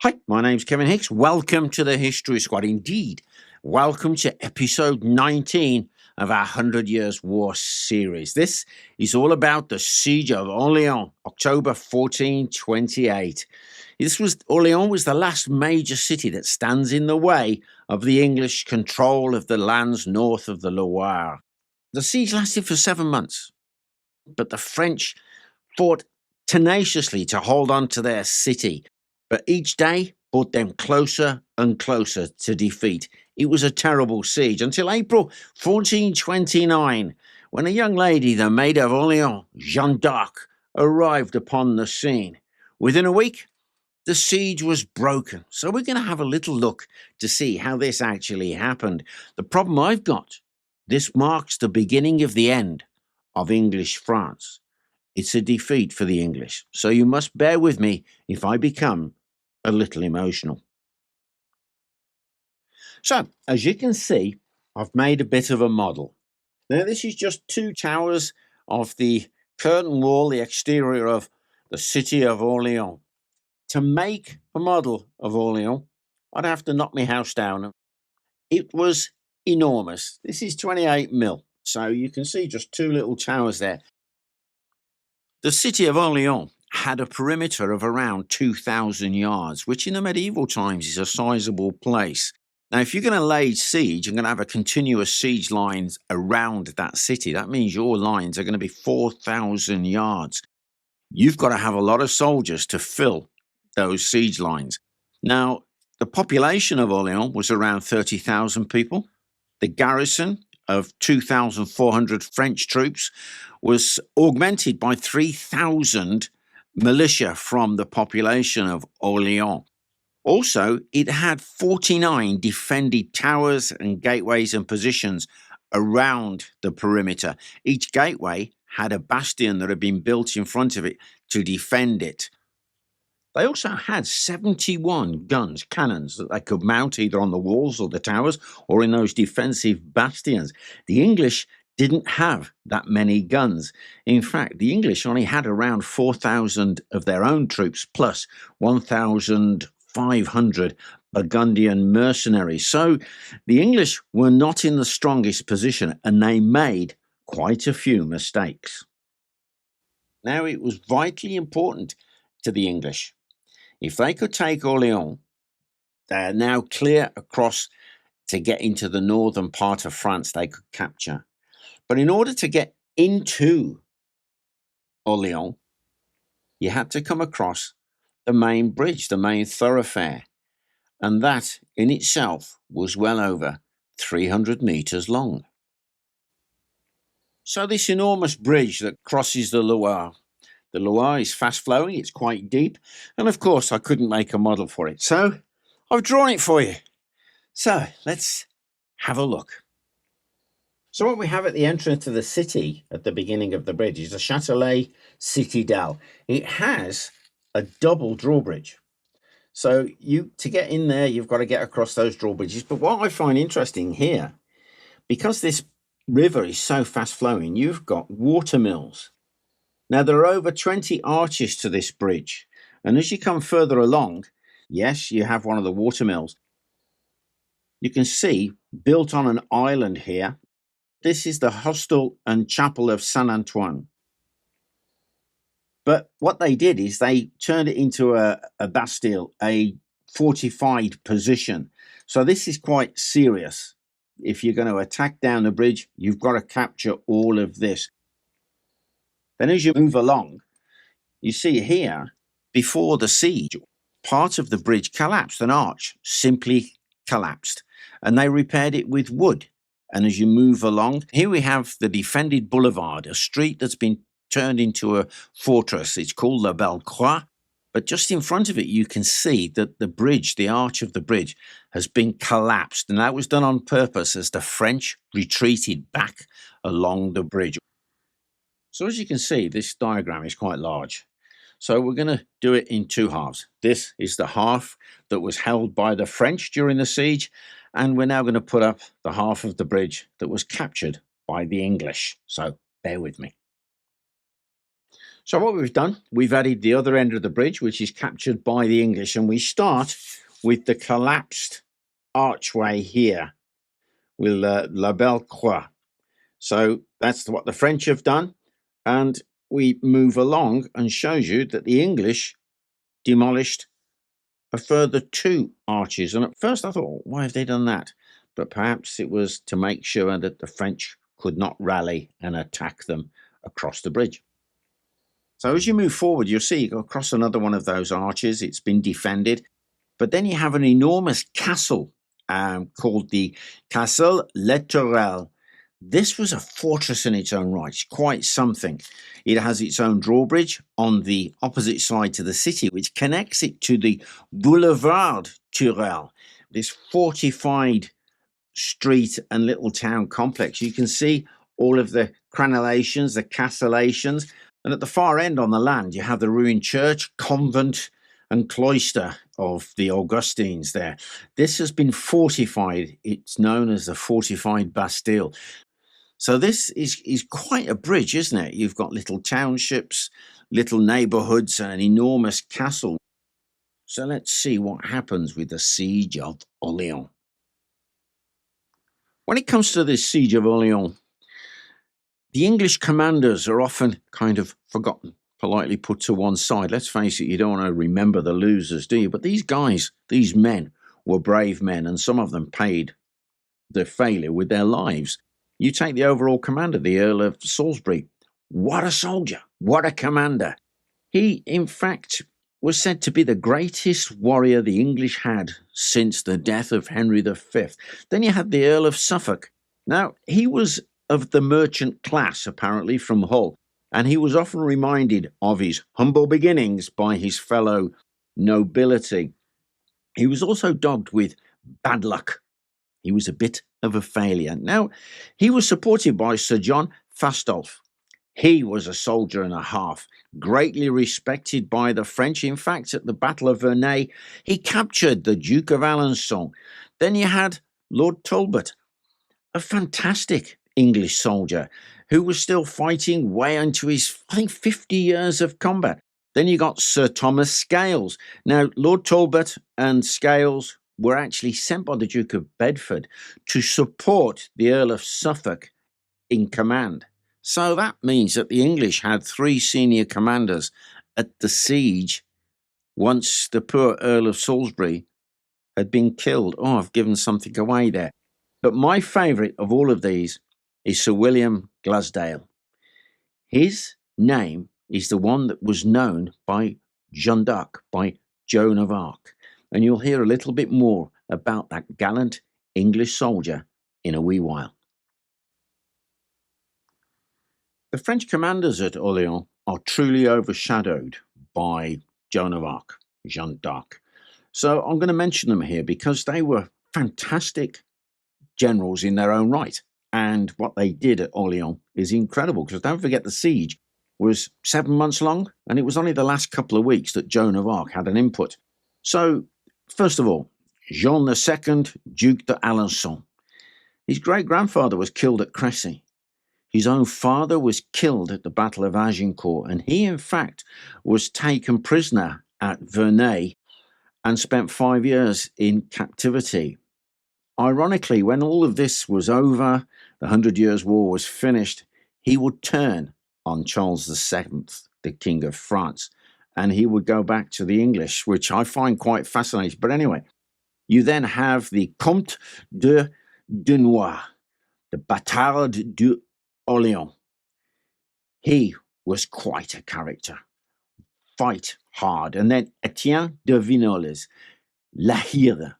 Hi, my name's Kevin Hicks. Welcome to the History Squad. Indeed, welcome to episode 19 of our 100 Years War series. This is all about the Siege of Orléans, October 1428. Orléans was the last major city that stands in the way of the English control of the lands north of the Loire. The siege lasted for 7 months, but the French fought tenaciously to hold on to their city. But each day brought them closer and closer to defeat. It was a terrible siege until April 1429, when a young lady, the Maid of Orléans, Joan d'Arc, arrived upon the scene. Within a week, the siege was broken. So we're going to have a little look to see how this actually happened. The problem I've got, this marks the beginning of the end of English France. It's a defeat for the English, so you must bear with me if I become a little emotional. So, as you can see, I've made a bit of a model. Now, this is just two towers of the curtain wall, the exterior of the city of Orléans. To make a model of Orléans, I'd have to knock my house down. It was enormous. This is 28 mil, so you can see just two little towers there. The city of Orléans had a perimeter of around 2,000 yards, which in the medieval times is a sizable place. Now, if you're going to lay siege, you're going to have a continuous siege lines around that city. That means your lines are going to be 4,000 yards. You've got to have a lot of soldiers to fill those siege lines. Now, the population of Orléans was around 30,000 people. The garrison of 2,400 French troops was augmented by 3,000 militia from the population of Orléans. Also, it had 49 defended towers and gateways and positions around the perimeter. Each gateway had a bastion that had been built in front of it to defend it. They also had 71 guns, cannons, that they could mount either on the walls or the towers or in those defensive bastions. The English didn't have that many guns. In fact, the English only had around 4,000 of their own troops plus 1,500 Burgundian mercenaries. So the English were not in the strongest position and they made quite a few mistakes. Now, it was vitally important to the English. If they could take Orléans, they are now clear across to get into the northern part of France they could capture. But in order to get into Orléans, you had to come across the main bridge, the main thoroughfare. And that in itself was well over 300 meters long. So this enormous bridge that crosses the Loire is fast flowing, it's quite deep, and of course I couldn't make a model for it. So I've drawn it for you. So let's have a look. So what we have at the entrance to the city at the beginning of the bridge is the Châtelet Citadel. It has a double drawbridge. So to get in there, you've got to get across those drawbridges. But what I find interesting here, because this river is so fast flowing, you've got water mills. Now, there are over 20 arches to this bridge. And as you come further along, yes, you have one of the water mills. You can see, built on an island here, this is the hostel and chapel of Saint Antoine. But what they did is they turned it into a bastille, a fortified position. So this is quite serious. If you're going to attack down the bridge, you've got to capture all of this. Then as you move along, you see here, before the siege, part of the bridge collapsed, an arch simply collapsed, and they repaired it with wood. And as you move along, here we have the defended boulevard, a street that's been turned into a fortress. It's called La Belle Croix, but just in front of it, you can see that the bridge, the arch of the bridge, has been collapsed, and that was done on purpose as the French retreated back along the bridge. So as you can see, this diagram is quite large. So we're going to do it in two halves. This is the half that was held by the French during the siege, and we're now going to put up the half of the bridge that was captured by the English. So bear with me. So what we've done, we've added the other end of the bridge, which is captured by the English, and we start with the collapsed archway here with La Belle Croix. So that's what the French have done, and we move along and shows you that the English demolished a further 2 arches. And at first I thought, why have they done that? But perhaps it was to make sure that the French could not rally and attack them across the bridge. So as you move forward, you'll see you go across another one of those arches. It's been defended. But then you have an enormous castle called the Castle Littoral. This was a fortress in its own right. It's quite something. It has its own drawbridge on the opposite side to the city, which connects it to the Boulevard Turel, this fortified street and little town complex. You can see all of the crenellations, the castellations, and at the far end on the land, you have the ruined church, convent, and cloister of the Augustines there. This has been fortified. It's known as the fortified Bastille. So this is quite a bridge, isn't it? You've got little townships, little neighborhoods, and an enormous castle. So let's see what happens with the Siege of Orléans. When it comes to this Siege of Orléans, the English commanders are often kind of forgotten, politely put to one side. Let's face it, you don't want to remember the losers, do you? But these guys, these men, were brave men, and some of them paid their failure with their lives. You take the overall commander, the Earl of Salisbury. What a soldier! What a commander! He, in fact, was said to be the greatest warrior the English had since the death of Henry V. Then you had the Earl of Suffolk. Now, he was of the merchant class, apparently, from Hull, and he was often reminded of his humble beginnings by his fellow nobility. He was also dogged with bad luck. He was a bit of a failure. Now, he was supported by Sir John Fastolf. He was a soldier and a half, greatly respected by the French. In fact, at the Battle of Vernay, he captured the Duke of Alençon. Then you had Lord Talbot, a fantastic English soldier who was still fighting way into his, I think, 50 years of combat. Then you got Sir Thomas Scales. Now, Lord Talbot and Scales were actually sent by the Duke of Bedford to support the Earl of Suffolk in command. So that means that the English had 3 senior commanders at the siege once the poor Earl of Salisbury had been killed. Oh, I've given something away there. But my favourite of all of these is Sir William Glasdale. His name is the one that was known by Jeanne d'Arc, by Joan of Arc. And you'll hear a little bit more about that gallant English soldier in a wee while. The French commanders at Orléans are truly overshadowed by Joan of Arc, Jeanne d'Arc. So I'm going to mention them here because they were fantastic generals in their own right. And what they did at Orléans is incredible, because don't forget the siege was 7 months long, and it was only the last couple of weeks that Joan of Arc had an input. So, first of all, Jean II, Duc d'Alençon. His great-grandfather was killed at Crécy. His own father was killed at the Battle of Agincourt, and he, in fact, was taken prisoner at Vernay and spent 5 years in captivity. Ironically, when all of this was over, the 100 Years' War was finished, he would turn on Charles VII, the King of France, and he would go back to the English, which I find quite fascinating. But anyway, you then have the Comte de Dunois, the Bâtard d'Orléans. He was quite a character. Fight hard. And then Etienne de Vignoles, La Hire,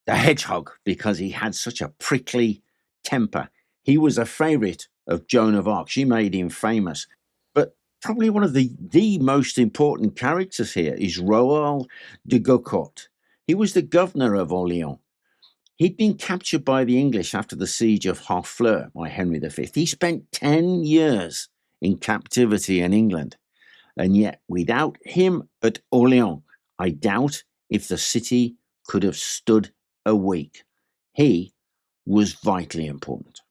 the hedgehog, because he had such a prickly temper. He was a favourite of Joan of Arc. She made him famous. But probably one of the most important characters here is Roald de Gaucourt. He was the governor of Orléans. He'd been captured by the English after the siege of Harfleur by Henry V. He spent 10 years in captivity in England. And yet, without him at Orléans, I doubt if the city could have stood a week. He was vitally important.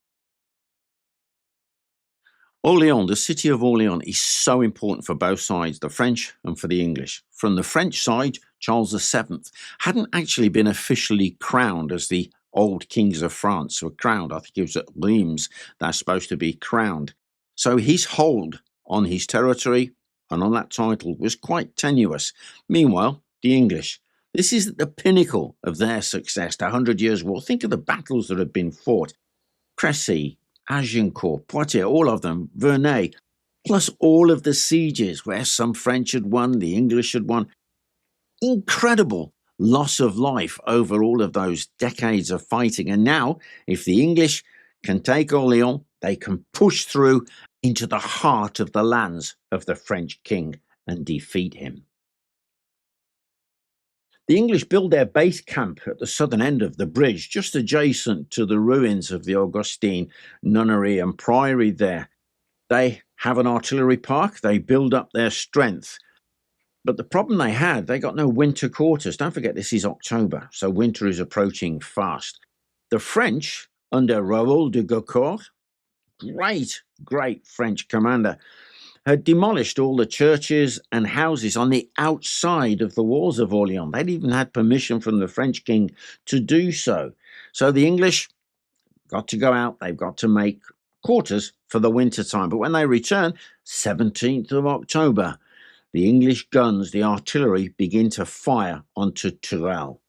Orléans, the city of Orléans, is so important for both sides, the French and for the English. From the French side, Charles VII hadn't actually been officially crowned as the old kings of France were crowned. I think it was at Reims they're supposed to be crowned. So his hold on his territory and on that title was quite tenuous. Meanwhile, the English. This is the pinnacle of their success, the 100 Years' War. Think of the battles that had been fought. Crécy, Agincourt, Poitiers, all of them, Verneuil, plus all of the sieges where some French had won, the English had won. Incredible loss of life over all of those decades of fighting. And now, if the English can take Orléans, they can push through into the heart of the lands of the French king and defeat him. The English build their base camp at the southern end of the bridge, just adjacent to the ruins of the Augustine nunnery and priory there. They have an artillery park, they build up their strength. But the problem they had, they got no winter quarters. Don't forget, this is October, so winter is approaching fast. The French, under Raoul de Gaucourt, great French commander, had demolished all the churches and houses on the outside of the walls of Orléans. They'd even had permission from the French king to do so. So the English got to go out, they've got to make quarters for the winter time. But when they return, 17th of October, the English guns, the artillery, begin to fire onto Tourelle.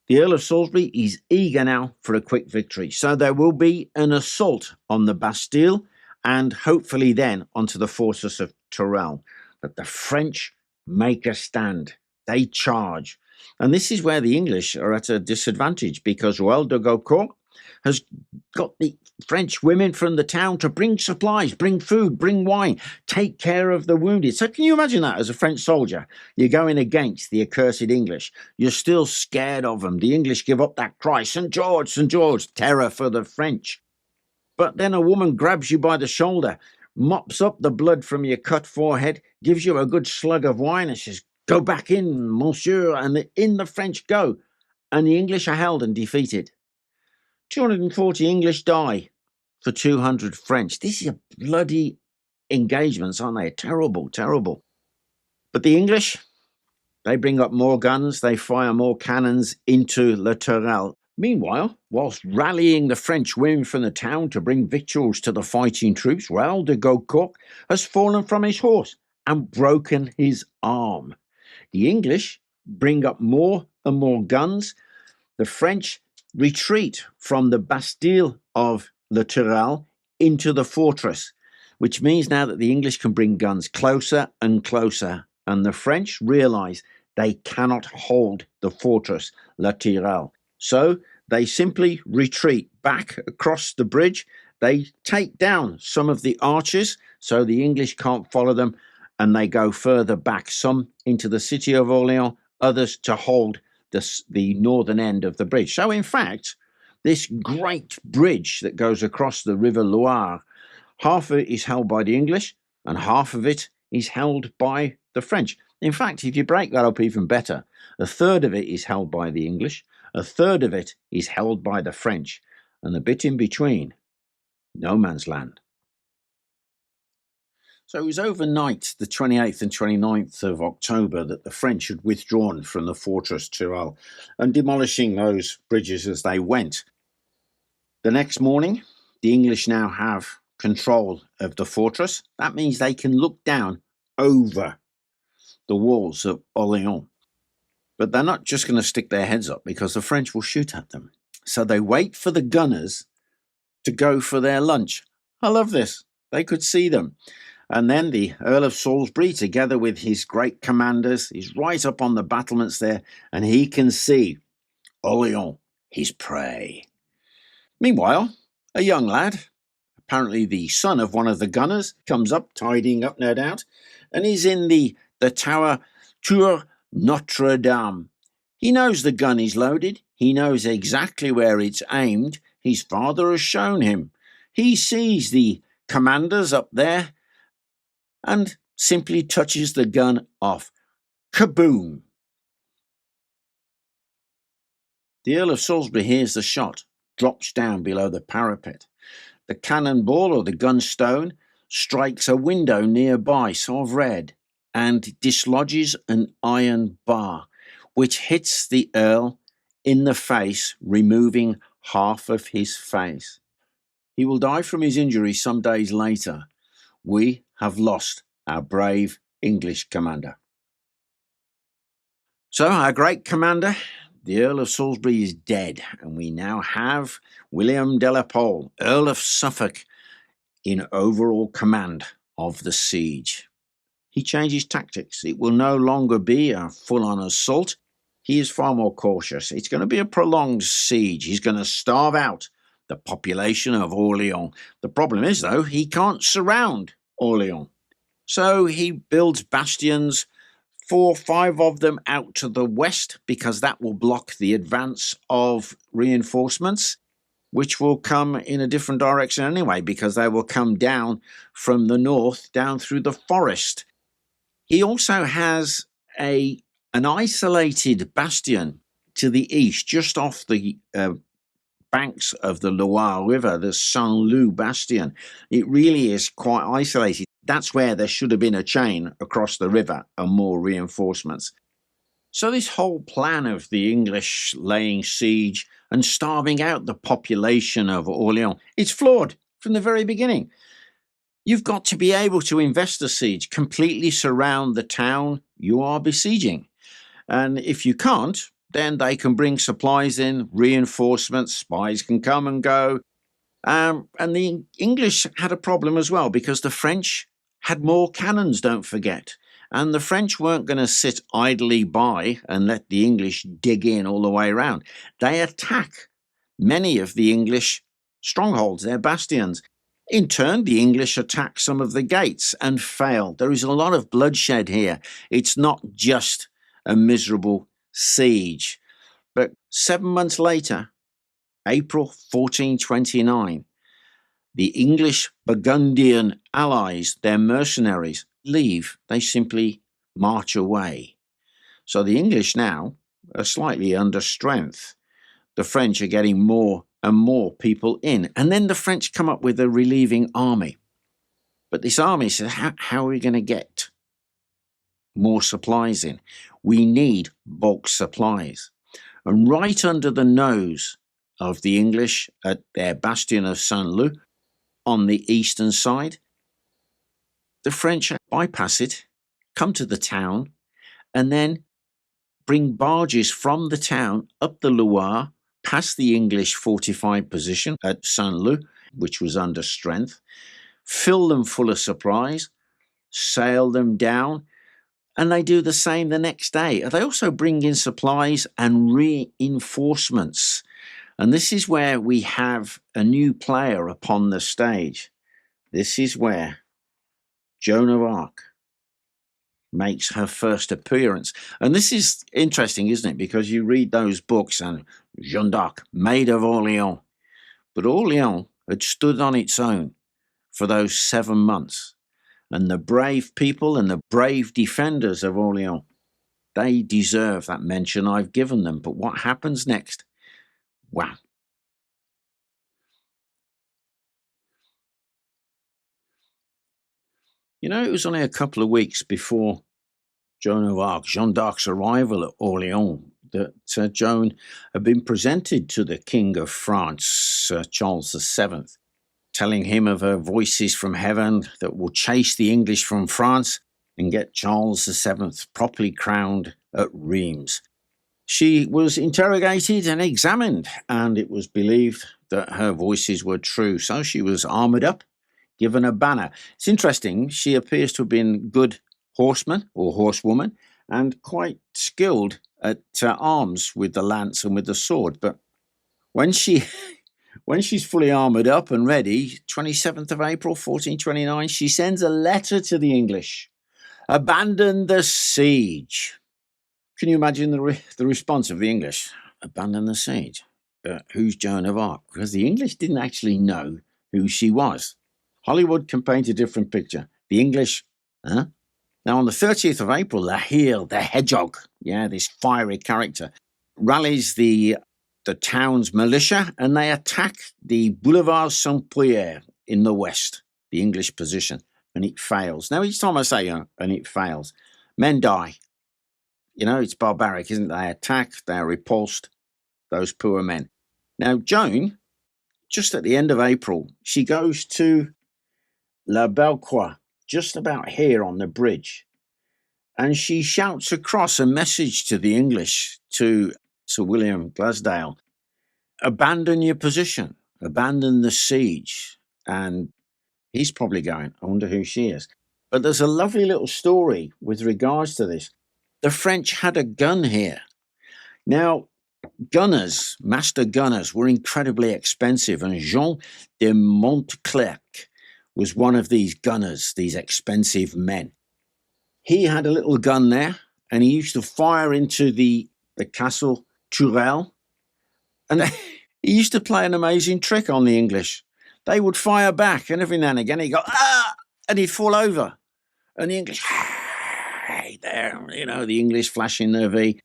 The Earl of Salisbury is eager now for a quick victory. So there will be an assault on the Bastille and hopefully then onto the fortress of Tourelle. But the French make a stand. They charge. And this is where the English are at a disadvantage because Raoul de Gaucourt has got the French women from the town to bring supplies, bring food, bring wine, take care of the wounded. So can you imagine that as a French soldier? You're going against the accursed English. You're still scared of them. The English give up that cry, St. George, terror for the French. But then a woman grabs you by the shoulder, mops up the blood from your cut forehead, gives you a good slug of wine and says, "Go back in, monsieur," and in the French go. And the English are held and defeated. 240 English die for 200 French. These are bloody engagements, aren't they? Terrible, terrible. But the English, they bring up more guns, they fire more cannons into La Tourelle. Meanwhile, whilst rallying the French women from the town to bring victuals to the fighting troops, Raoul de Gaucourt has fallen from his horse and broken his arm. The English bring up more and more guns. The French retreat from the Bastille of La Tourelle into the fortress, which means now that the English can bring guns closer and closer, and the French realize they cannot hold the fortress La Tourelle. So they simply retreat back across the bridge. They take down some of the archers so the English can't follow them, and they go further back, some into the city of Orléans, others to hold the northern end of the bridge. So in fact, this great bridge that goes across the River Loire, half of it is held by the English and half of it is held by the French. In fact, if you break that up even better, a third of it is held by the English, a third of it is held by the French, and the bit in between, no man's land. So it was overnight, the 28th and 29th of October, that the French had withdrawn from the fortress Tourelle and demolishing those bridges as they went. The next morning, the English now have control of the fortress. That means they can look down over the walls of Orléans. But they're not just going to stick their heads up because the French will shoot at them. So they wait for the gunners to go for their lunch. I love this. They could see them. And then the Earl of Salisbury, together with his great commanders, is right up on the battlements there, and he can see Orléans, his prey. Meanwhile, a young lad, apparently the son of one of the gunners, comes up, tidying up no doubt, and he's in the tower Tour Notre Dame. He knows the gun is loaded. He knows exactly where it's aimed. His father has shown him. He sees the commanders up there and simply touches the gun off. Kaboom! The Earl of Salisbury hears the shot, drops down below the parapet. The cannonball or the gunstone strikes a window nearby, so I've read, and dislodges an iron bar, which hits the Earl in the face, removing half of his face. He will die from his injury some days later. We have lost our brave English commander. So our great commander, the Earl of Salisbury, is dead, and we now have William de la Pole, Earl of Suffolk, in overall command of the siege. He changes tactics. It will no longer be a full-on assault. He is far more cautious. It's going to be a prolonged siege. He's going to starve out the population of Orléans. The problem is, though, he can't surround Orléans. So he builds bastions, 4 or 5 of them out to the west, because that will block the advance of reinforcements, which will come in a different direction anyway, because they will come down from the north, down through the forest. He also has an isolated bastion to the east, just off the banks of the Loire River, the Saint-Loup bastion. It really is quite isolated. That's where there should have been a chain across the river and more reinforcements. So this whole plan of the English laying siege and starving out the population of Orléans, it's flawed from the very beginning. You've got to be able to invest a siege, completely surround the town you are besieging. And if you can't, then they can bring supplies in, reinforcements, spies can come and go. And the English had a problem as well, because the French had more cannons, don't forget. And the French weren't going to sit idly by and let the English dig in all the way around. They attack many of the English strongholds, their bastions. In turn, the English attack some of the gates and fail. There is a lot of bloodshed here. It's not just a miserable siege. But 7 months later, April 1429, the English Burgundian allies, their mercenaries, leave. They simply march away. So the English now are slightly under strength. The French are getting more and more people in. And then the French come up with a relieving army. But this army says, how are we going to get more supplies in? We need bulk supplies. And right under the nose of the English at their bastion of Saint-Loup on the eastern side, the French bypass it, come to the town, and then bring barges from the town up the Loire, past the English fortified position at Saint-Loup, which was under strength, fill them full of supplies, sail them down, and they do the same the next day. They also bring in supplies and reinforcements. And this is where we have a new player upon the stage. This is where Joan of Arc makes her first appearance. And this is interesting, isn't it? Because you read those books and Joan d'Arc, Maid of Orléans. But Orléans had stood on its own for those 7 months. And the brave people and the brave defenders of Orléans, they deserve that mention I've given them. But what happens next? Wow. You know, it was only a couple of weeks before Joan d'Arc's arrival at Orléans, that Joan had been presented to the King of France, Charles VII, telling him of her voices from heaven that will chase the English from France and get Charles VII properly crowned at Reims. She was interrogated and examined, and it was believed that her voices were true. So she was armoured up, given a banner. It's interesting, she appears to have been good horseman or horsewoman and quite skilled at arms with the lance and with the sword. But when she's fully armoured up and ready, 27th of April, 1429, she sends a letter to the English. Abandon the siege. Can you imagine the response of the English? Abandon the siege. Who's Joan of Arc? Because the English didn't actually know who she was. Hollywood can paint a different picture. The English, huh? Now, on the 30th of April, La Hire, the hedgehog, this fiery character, rallies the the town's militia and they attack the Boulevard Saint-Pierre in the west, the English position, and it fails. Now, each time I say, and it fails, men die. It's barbaric, isn't it? They attack, they're repulsed, those poor men. Now, Joan, just at the end of April, she goes to La Belle-Croix, just about here on the bridge, and she shouts across a message to the English, to Sir William Glasdale: abandon your position, abandon the siege. And he's probably going, I wonder who she is. But there's a lovely little story with regards to this. The French had a gun here. Now, gunners, master gunners, were incredibly expensive, and Jean de Montclerc was one of these gunners, these expensive men. He had a little gun there, and he used to fire into the castle Tourelle, and he used to play an amazing trick on the English. They would fire back, and every now and again he'd go, ah, and he'd fall over. And the English, hey, there, the English flashing their V.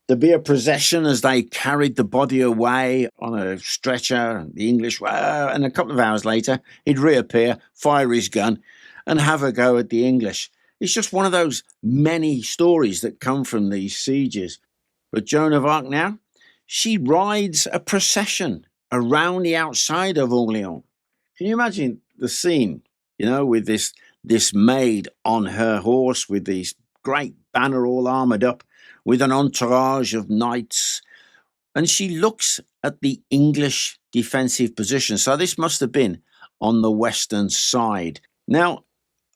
There'd be a procession as they carried the body away on a stretcher, and the English, and a couple of hours later, he'd reappear, fire his gun, and have a go at the English. It's just one of those many stories that come from these sieges. But Joan of Arc now, she rides a procession around the outside of Orléans. Can you imagine the scene, with this maid on her horse with this great banner all armoured up, with an entourage of knights, and she looks at the English defensive position. So this must have been on the western side. Now,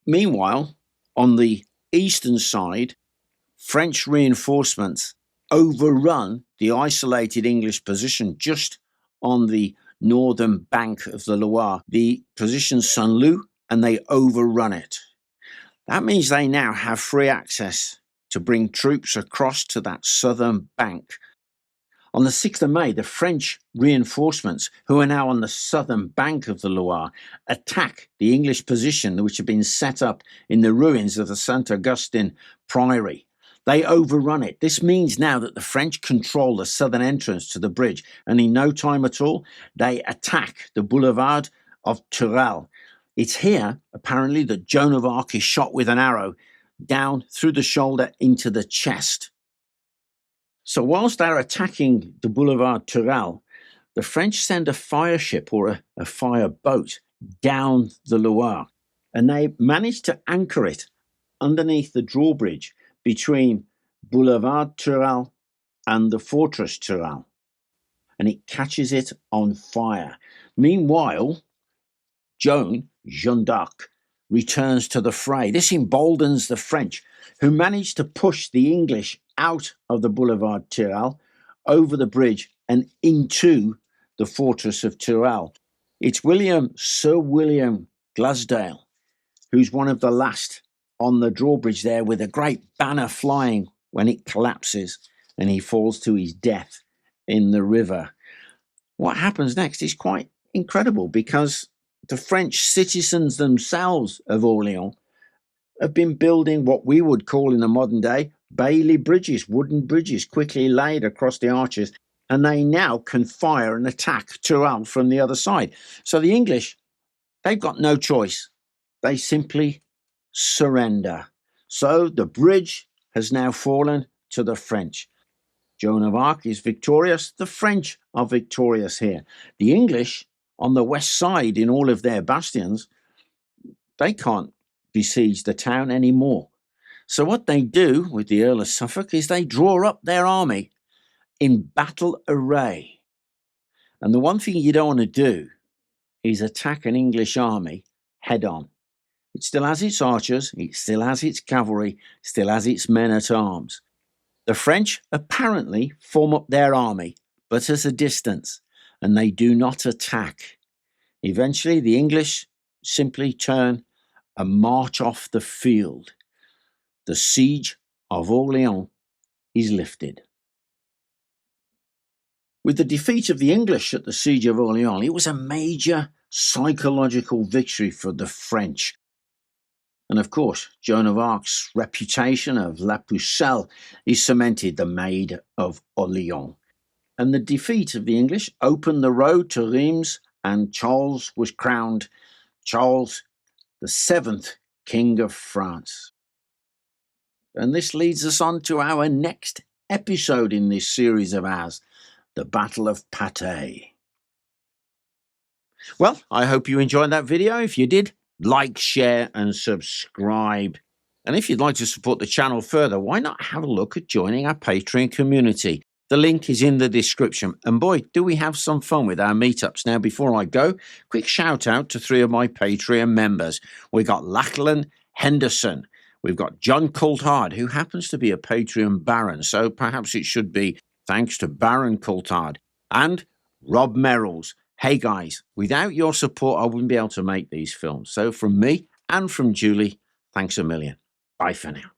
meanwhile, on the eastern side, French reinforcements overrun the isolated English position just on the northern bank of the Loire, the position Saint-Lô, and they overrun it. That means they now have free access to bring troops across to that southern bank. On the 6th of May, the French reinforcements, who are now on the southern bank of the Loire, attack the English position which had been set up in the ruins of the St. Augustine Priory. They overrun it. This means now that the French control the southern entrance to the bridge, and in no time at all, they attack the boulevard of Tourelle. It's here, apparently, that Joan of Arc is shot with an arrow down through the shoulder into the chest. So whilst they're attacking the boulevard Tourelle, the French send a fire ship or a fire boat down the Loire, and they manage to anchor it underneath the drawbridge between Boulevard Tourelle and the fortress Tourelle, and it catches it on fire. Meanwhile, Jeanne d'Arc returns to the fray. This emboldens the French, who manage to push the English out of the Boulevard Tourelle, over the bridge and into the fortress of Tourelle. It's Sir William Glasdale, who's one of the last on the drawbridge there, with a great banner flying when it collapses and he falls to his death in the river. What happens next is quite incredible, because the French citizens themselves of Orléans have been building what we would call in the modern day Bailey bridges, wooden bridges quickly laid across the arches, and they now can fire and attack Tourelle from the other side. So the English, they've got no choice. They simply surrender. So the bridge has now fallen to the French. Joan of Arc is victorious. The French are victorious here. The English on the west side, in all of their bastions, they can't besiege the town anymore. So what they do with the Earl of Suffolk is they draw up their army in battle array. And the one thing you don't want to do is attack an English army head on. It still has its archers, it still has its cavalry, still has its men-at-arms. The French apparently form up their army, but at a distance, and they do not attack. Eventually, the English simply turn and march off the field. The Siege of Orléans is lifted. With the defeat of the English at the Siege of Orléans, it was a major psychological victory for the French. And of course, Joan of Arc's reputation of La Pucelle is cemented, the Maid of Orléans. And the defeat of the English opened the road to Reims, and Charles was crowned Charles the Seventh, King of France. And this leads us on to our next episode in this series of ours, the Battle of Patay. Well, I hope you enjoyed that video. If you did, like, share, and subscribe. And if you'd like to support the channel further, why not have a look at joining our Patreon community? The link is in the description. And boy, do we have some fun with our meetups. Now, before I go, quick shout out to 3 of my Patreon members. We got Lachlan Henderson. We've got John Coulthard, who happens to be a Patreon Baron. So perhaps it should be thanks to Baron Coulthard. And Rob Merrills. Hey guys, without your support, I wouldn't be able to make these films. So from me and from Julie, thanks a million. Bye for now.